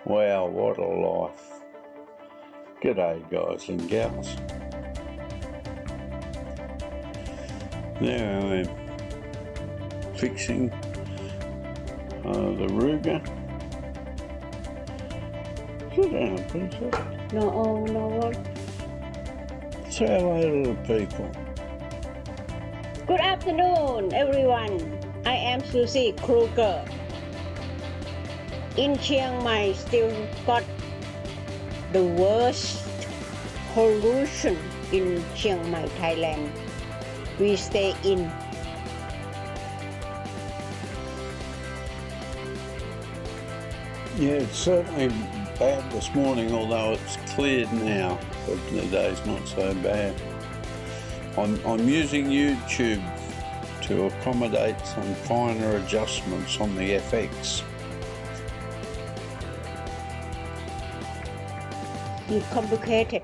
Wow, what a life. G'day, guys and gals. Now I'm fixing the Ruger. Sit down, princess. No. Say hello to the people. Good afternoon, everyone. I am Susi Kruger. In Chiang Mai, still got the worst pollution in Chiang Mai, Thailand. We stay in. Yeah, it's certainly bad this morning, although it's cleared now, but the day's not so bad. I'm using YouTube to accommodate some finer adjustments on the FX. It's complicated.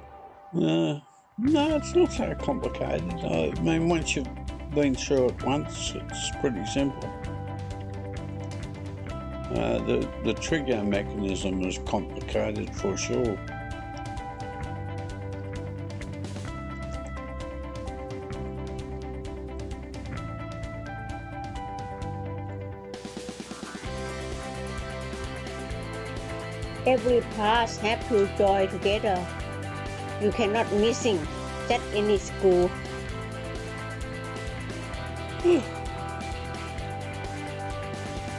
No, it's not so complicated. I mean, once you've been through it once, it's pretty simple. The trigger mechanism is complicated for sure. Every parts have to join together. You cannot missing that any school.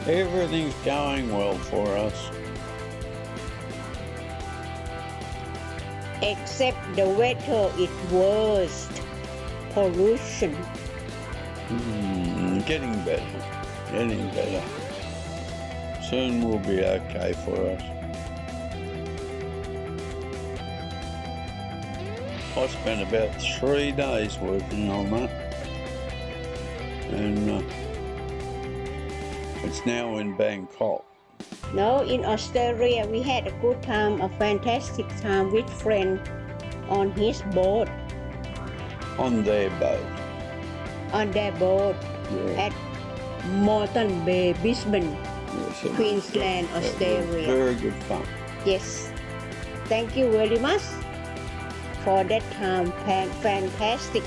Everything's going well for us. Except the weather is worst. Pollution. Getting better. Soon we'll be okay for us. I spent about 3 days working on that, and it's now in Bangkok. No, in Australia we had a good time, a fantastic time with friend on his boat, On their boat. on their boat Yeah. at Moreton Bay, Brisbane, Yes, it was Queensland, good. It was Australia. very good fun. Yes. Thank you very much for that time. Fantastic.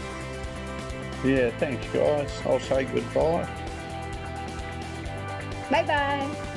Yeah, thanks guys. I'll say goodbye. Bye bye.